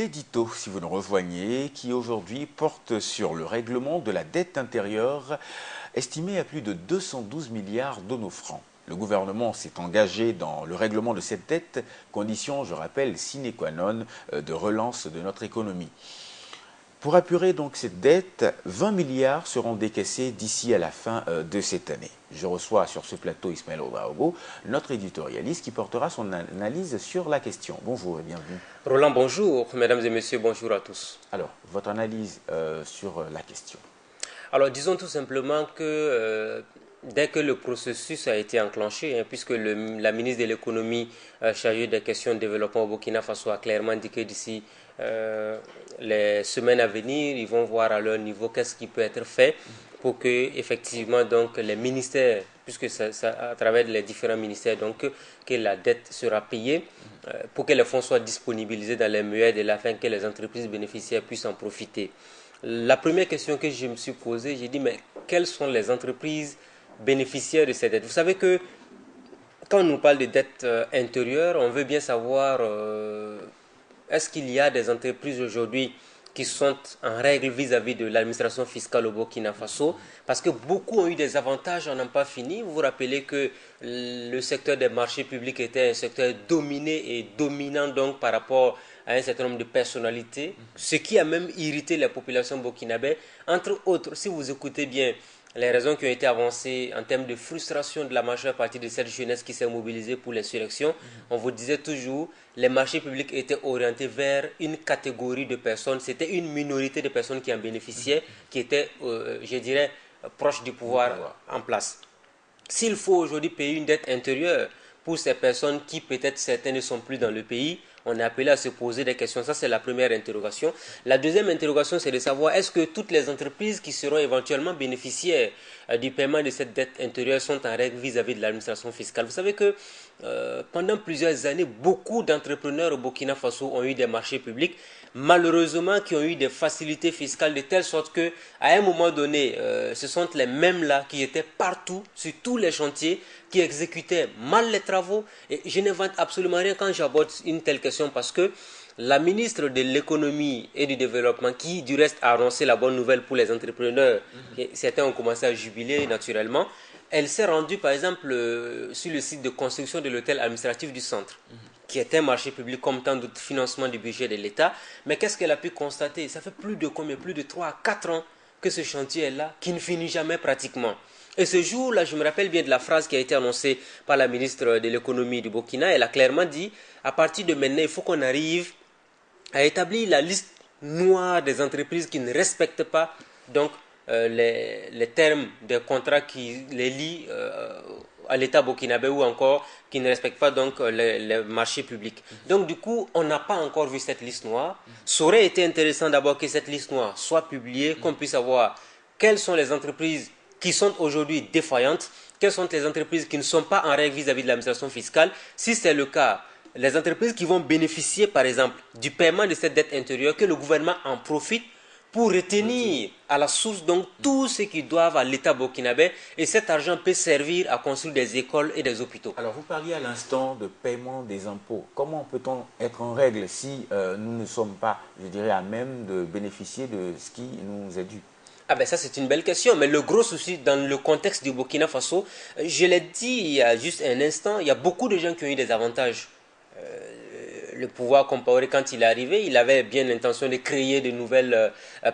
l'édito, si vous nous rejoignez, qui aujourd'hui porte sur le règlement de la dette intérieure estimée à plus de 212 milliards de nos francs. Le gouvernement s'est engagé dans le règlement de cette dette, condition, je rappelle, sine qua non de relance de notre économie. Pour apurer donc cette dette, 20 milliards seront décaissés d'ici à la fin de cette année. Je reçois sur ce plateau Ismaël Ouedraogo, notre éditorialiste, qui portera son analyse sur la question. Bonjour et bienvenue. Roland, bonjour. Mesdames et messieurs, bonjour à tous. Alors, votre analyse sur la question. Alors, disons tout simplement que dès que le processus a été enclenché, puisque la ministre de l'économie chargée des questions de développement au Burkina Faso a clairement indiqué d'ici les semaines à venir, ils vont voir à leur niveau qu'est-ce qui peut être fait pour que effectivement donc les ministères, puisque ça, à travers les différents ministères donc que la dette sera payée, pour que les fonds soient disponibilisés dans les meilleurs délais afin que les entreprises bénéficiaires puissent en profiter. La première question que je me suis posée, j'ai dit mais quelles sont les entreprises bénéficiaires de ces dettes? Vous savez que quand on nous parle de dettes intérieures, on veut bien savoir est-ce qu'il y a des entreprises aujourd'hui qui sont en règle vis-à-vis de l'administration fiscale au Burkina Faso, parce que beaucoup ont eu des avantages, on n'en a pas fini. Vous vous rappelez que le secteur des marchés publics était un secteur dominé et dominant donc par rapport à un certain nombre de personnalités, ce qui a même irrité la population burkinabé. Entre autres, si vous écoutez bien les raisons qui ont été avancées en termes de frustration de la majeure partie de cette jeunesse qui s'est mobilisée pour l'insurrection, on vous disait toujours les marchés publics étaient orientés vers une catégorie de personnes, c'était une minorité de personnes qui en bénéficiaient, qui étaient, je dirais, proches du pouvoir en place. S'il faut aujourd'hui payer une dette intérieure pour ces personnes qui peut-être certaines ne sont plus dans le pays, on est appelé à se poser des questions. Ça, c'est la première interrogation. La deuxième interrogation, c'est de savoir est-ce que toutes les entreprises qui seront éventuellement bénéficiaires du paiement de cette dette intérieure sont en règle vis-à-vis de l'administration fiscale. Vous savez que pendant plusieurs années, beaucoup d'entrepreneurs au Burkina Faso ont eu des marchés publics, malheureusement qui ont eu des facilités fiscales de telle sorte qu'à un moment donné, ce sont les mêmes-là qui étaient partout, sur tous les chantiers, qui exécutaient mal les travaux. Et je n'invente absolument rien quand j'aborde une telle question parce que la ministre de l'économie et du développement, qui du reste a annoncé la bonne nouvelle pour les entrepreneurs, certains ont commencé à jubiler naturellement, elle s'est rendue par exemple sur le site de construction de l'hôtel administratif du centre, qui est un marché public comme tant d'autres financements du budget de l'État. Mais qu'est-ce qu'elle a pu constater? Ça fait plus de 3 à 4 ans que ce chantier est là, qui ne finit jamais pratiquement. Et ce jour-là, je me rappelle bien de la phrase qui a été annoncée par la ministre de l'économie du Burkina. Elle a clairement dit, à partir de maintenant, il faut qu'on arrive à établir la liste noire des entreprises qui ne respectent pas donc, les termes des contrats qui les lient à l'État burkinabé ou encore qui ne respectent pas donc, les marchés publics. Donc du coup, on n'a pas encore vu cette liste noire. Ça aurait été intéressant d'abord que cette liste noire soit publiée, qu'on puisse savoir quelles sont les entreprises qui sont aujourd'hui défaillantes, quelles sont les entreprises qui ne sont pas en règle vis-à-vis de l'administration fiscale. Si c'est le cas, les entreprises qui vont bénéficier, par exemple, du paiement de cette dette intérieure, que le gouvernement en profite pour retenir à la source donc tout ce qu'ils doivent à l'État burkinabé, et cet argent peut servir à construire des écoles et des hôpitaux. Alors, vous parliez à l'instant de paiement des impôts. Comment peut-on être en règle si nous ne sommes pas, je dirais, à même de bénéficier de ce qui nous est dû? Ah ben ça c'est une belle question, mais le gros souci dans le contexte du Burkina Faso, je l'ai dit il y a juste un instant, il y a beaucoup de gens qui ont eu des avantages. Le pouvoir comparé, quand il est arrivé, il avait bien l'intention de créer de nouvelles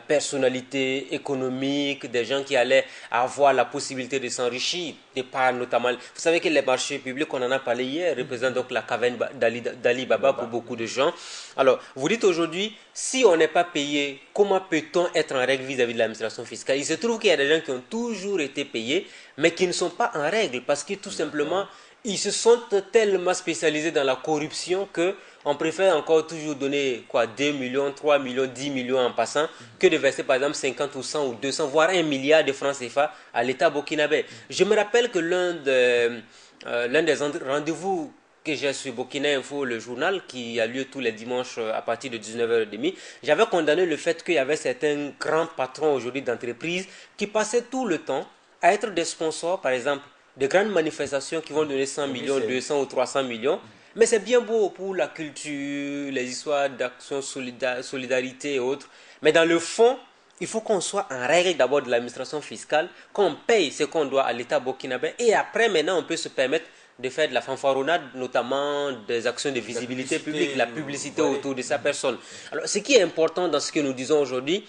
personnalités économiques, des gens qui allaient avoir la possibilité de s'enrichir, de par notamment... Vous savez que les marchés publics, on en a parlé hier, représentent donc la caverne d'Ali Baba pour beaucoup de gens. Alors, vous dites aujourd'hui, si on n'est pas payé, comment peut-on être en règle vis-à-vis de l'administration fiscale? Il se trouve qu'il y a des gens qui ont toujours été payés, mais qui ne sont pas en règle, parce que tout simplement, ils se sont tellement spécialisés dans la corruption que on préfère encore toujours donner quoi, 2 millions, 3 millions, 10 millions en passant que de verser par exemple 50 ou 100 ou 200, voire 1 milliard de francs CFA à l'État burkinabé. Je me rappelle que l'un des rendez-vous que j'ai sur Burkina Info, le journal, qui a lieu tous les dimanches à partir de 19h30, j'avais condamné le fait qu'il y avait certains grands patrons aujourd'hui d'entreprises qui passaient tout le temps à être des sponsors, par exemple, de grandes manifestations qui vont donner 100 millions, 200 ou 300 millions, Mais c'est bien beau pour la culture, les histoires d'action, solidarité et autres. Mais dans le fond, il faut qu'on soit en règle d'abord de l'administration fiscale, qu'on paye ce qu'on doit à l'État burkinabé. Et après, maintenant, on peut se permettre de faire de la fanfaronnade, notamment des actions de visibilité publique, la publicité autour de sa personne. Alors, ce qui est important dans ce que nous disons aujourd'hui,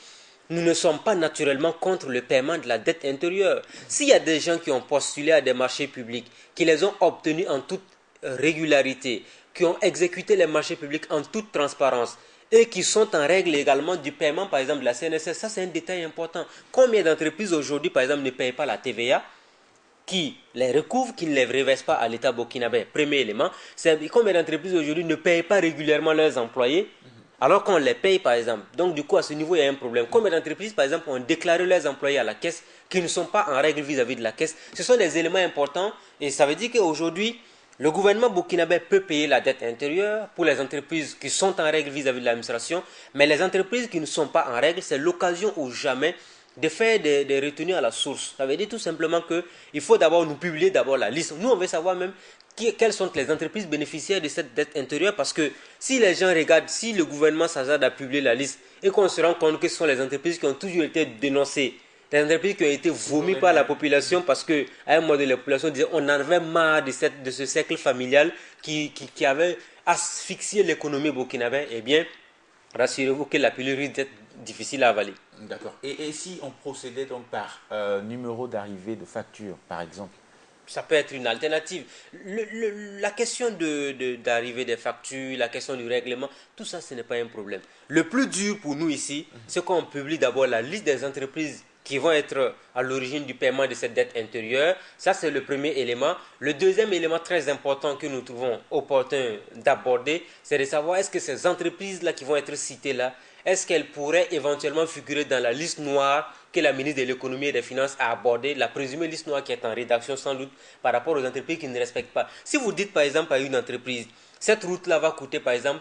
nous ne sommes pas naturellement contre le paiement de la dette intérieure. S'il y a des gens qui ont postulé à des marchés publics, qui les ont obtenus en toute régularité, qui ont exécuté les marchés publics en toute transparence et qui sont en règle également du paiement, par exemple, de la CNSS, ça c'est un détail important. Combien d'entreprises aujourd'hui, par exemple, ne payent pas la TVA, qui les recouvre, qui ne les reverse pas à l'État burkinabé? Premier élément, c'est combien d'entreprises aujourd'hui ne payent pas régulièrement leurs employés alors qu'on les paye, par exemple. Donc, du coup, à ce niveau, il y a un problème. Combien d'entreprises, par exemple, ont déclaré leurs employés à la caisse qui ne sont pas en règle vis-à-vis de la caisse? Ce sont des éléments importants et ça veut dire qu'aujourd'hui, le gouvernement burkinabé peut payer la dette intérieure pour les entreprises qui sont en règle vis-à-vis de l'administration, mais les entreprises qui ne sont pas en règle, c'est l'occasion ou jamais de faire des retenues à la source. Ça veut dire tout simplement qu'il faut d'abord nous publier d'abord la liste. Nous, on veut savoir même quelles sont les entreprises bénéficiaires de cette dette intérieure, parce que si les gens regardent, si le gouvernement s'hasarde à publier la liste et qu'on se rend compte que ce sont les entreprises qui ont toujours été dénoncées, les entreprises qui ont été vomies par la population parce qu'à un moment donné, la population disait on en avait marre de ce cercle familial qui avait asphyxié l'économie burkinabé, eh bien, rassurez-vous que la pilule risque d'être difficile à avaler. D'accord. Et si on procédait donc par numéro d'arrivée de facture, par exemple? Ça peut être une alternative. La question d'arrivée des factures, la question du règlement, tout ça, ce n'est pas un problème. Le plus dur pour nous ici, c'est qu'on publie d'abord la liste des entreprises qui vont être à l'origine du paiement de cette dette intérieure. Ça, c'est le premier élément. Le deuxième élément très important que nous trouvons opportun d'aborder, c'est de savoir est-ce que ces entreprises-là qui vont être citées là, est-ce qu'elles pourraient éventuellement figurer dans la liste noire que la ministre de l'économie et des finances a abordée, la présumée liste noire qui est en rédaction sans doute par rapport aux entreprises qui ne respectent pas. Si vous dites par exemple à une entreprise, cette route-là va coûter par exemple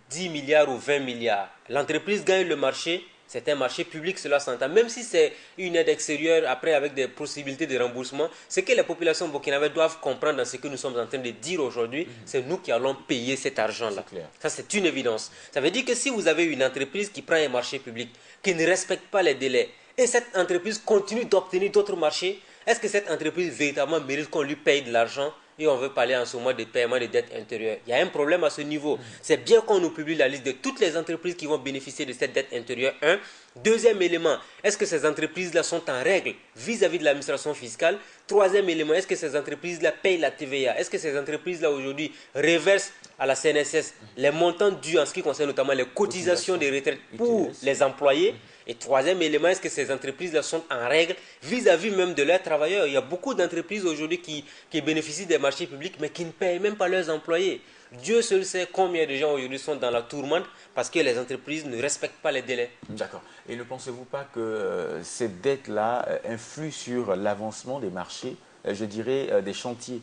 10 milliards ou 20 milliards, l'entreprise gagne le marché, c'est un marché public, cela s'entend. Même si c'est une aide extérieure, après avec des possibilités de remboursement, ce que les populations burkinabées doivent comprendre dans ce que nous sommes en train de dire aujourd'hui, c'est nous qui allons payer cet argent-là. Ça, c'est une évidence. Ça veut dire que si vous avez une entreprise qui prend un marché public, qui ne respecte pas les délais, et cette entreprise continue d'obtenir d'autres marchés, est-ce que cette entreprise véritablement mérite qu'on lui paye de l'argent? Et on veut parler en ce moment de paiement de dettes intérieures. Il y a un problème à ce niveau. C'est bien qu'on nous publie la liste de toutes les entreprises qui vont bénéficier de cette dette intérieure. Un. Deuxième élément, est-ce que ces entreprises-là sont en règle vis-à-vis de l'administration fiscale? Troisième élément, est-ce que ces entreprises-là payent la TVA? Est-ce que ces entreprises-là aujourd'hui reversent à la CNSS les montants dus en ce qui concerne notamment les cotisations de retraite pour les employés? Et troisième élément, est-ce que ces entreprises-là sont en règle vis-à-vis même de leurs travailleurs? Il y a beaucoup d'entreprises aujourd'hui qui bénéficient des marchés publics, mais qui ne payent même pas leurs employés. Dieu seul sait combien de gens aujourd'hui sont dans la tourmente parce que les entreprises ne respectent pas les délais. D'accord. Et ne pensez-vous pas que cette dette-là influe sur l'avancement des marchés, je dirais des chantiers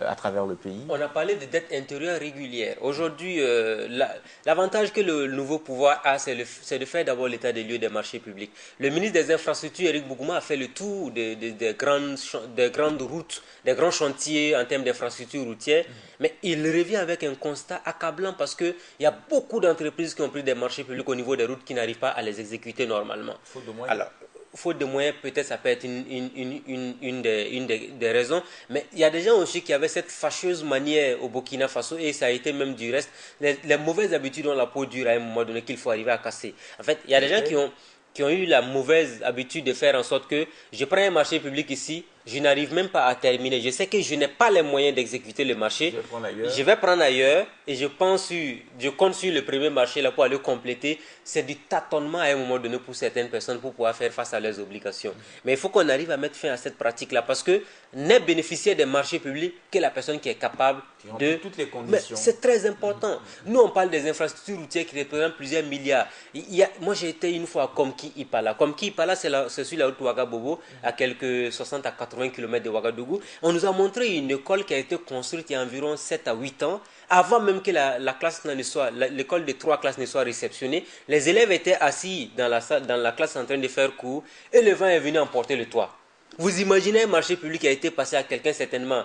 à travers le pays? On a parlé de dette intérieure régulière. Aujourd'hui, l'avantage que le nouveau pouvoir a, c'est de faire d'abord l'état des lieux des marchés publics. Le ministre des Infrastructures, Éric Bougouma, a fait le tour des grandes routes, des grands chantiers en termes d'infrastructures routières, mais il revient avec un constat accablant parce qu'il y a beaucoup d'entreprises qui ont pris des marchés publics au niveau des routes qui n'arrivent pas à les exécuter normalement. Faute de moyens. Alors, faute de moyens, peut-être ça peut être une des raisons, mais il y a des gens aussi qui avaient cette fâcheuse manière au Burkina Faso, et ça a été même du reste, les mauvaises habitudes ont la peau dure à un moment donné qu'il faut arriver à casser. En fait, il y a des gens qui ont eu la mauvaise habitude de faire en sorte que je prends un marché public ici, je n'arrive même pas à terminer. Je sais que je n'ai pas les moyens d'exécuter le marché. Je vais prendre ailleurs et je compte sur le premier marché là pour aller compléter. C'est du tâtonnement à un moment donné pour certaines personnes pour pouvoir faire face à leurs obligations. Mais il faut qu'on arrive à mettre fin à cette pratique-là parce que n'est bénéficiaire des marchés publics que la personne qui est capable de... toutes les conditions. C'est très important. Nous, on parle des infrastructures routières qui représentent plusieurs milliards. Moi, j'ai été une fois à Komki-Ipala. Komki-Ipala, c'est sur la route Ouagabobo, à quelques 60 à 80 km de Ouagadougou. On nous a montré une école qui a été construite il y a environ 7 à 8 ans, avant même que l'école de 3 classes ne soit réceptionnée. Les élèves étaient assis dans la classe en train de faire cours et le vent est venu emporter le toit. Vous imaginez un marché public qui a été passé à quelqu'un certainement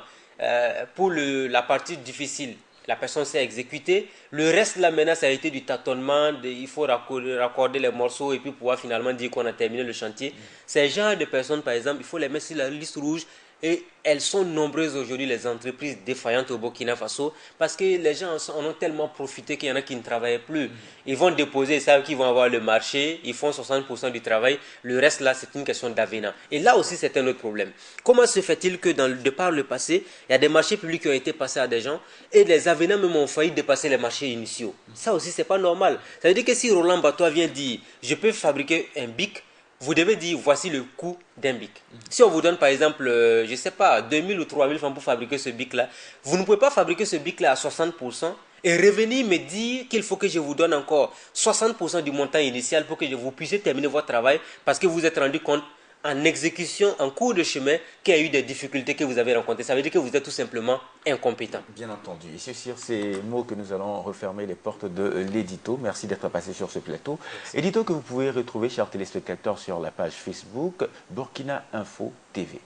pour la partie difficile, la personne s'est exécutée. Le reste là maintenant ça a été du tâtonnement, il faut raccorder les morceaux et puis pouvoir finalement dire qu'on a terminé le chantier. Ces genres de personnes par exemple, il faut les mettre sur la liste rouge. Et elles sont nombreuses aujourd'hui, les entreprises défaillantes au Burkina Faso, parce que les gens en ont tellement profité qu'il y en a qui ne travaillent plus. Ils vont déposer, ils savent qu'ils vont avoir le marché, ils font 60% du travail, le reste là c'est une question d'avenant. Et là aussi c'est un autre problème. Comment se fait-il que de par le passé, il y a des marchés publics qui ont été passés à des gens et les avenants même ont failli dépasser les marchés initiaux. Ça aussi c'est pas normal. Ça veut dire que si Roland Batois vient dire, je peux fabriquer un bic, vous devez dire voici le coût d'un bic. Si on vous donne par exemple, je ne sais pas, 2000 ou 3000 francs pour fabriquer ce bic-là, vous ne pouvez pas fabriquer ce bic-là à 60% et revenir me dire qu'il faut que je vous donne encore 60% du montant initial pour que vous puissiez terminer votre travail parce que vous êtes rendu compte en exécution, en cours de chemin, qu'il y a eu des difficultés que vous avez rencontrées. Ça veut dire que vous êtes tout simplement incompétent. Bien entendu. Et c'est sur ces mots que nous allons refermer les portes de l'édito. Merci d'être passé sur ce plateau. Merci. Édito que vous pouvez retrouver, chers téléspectateurs, sur la page Facebook Burkina Info TV.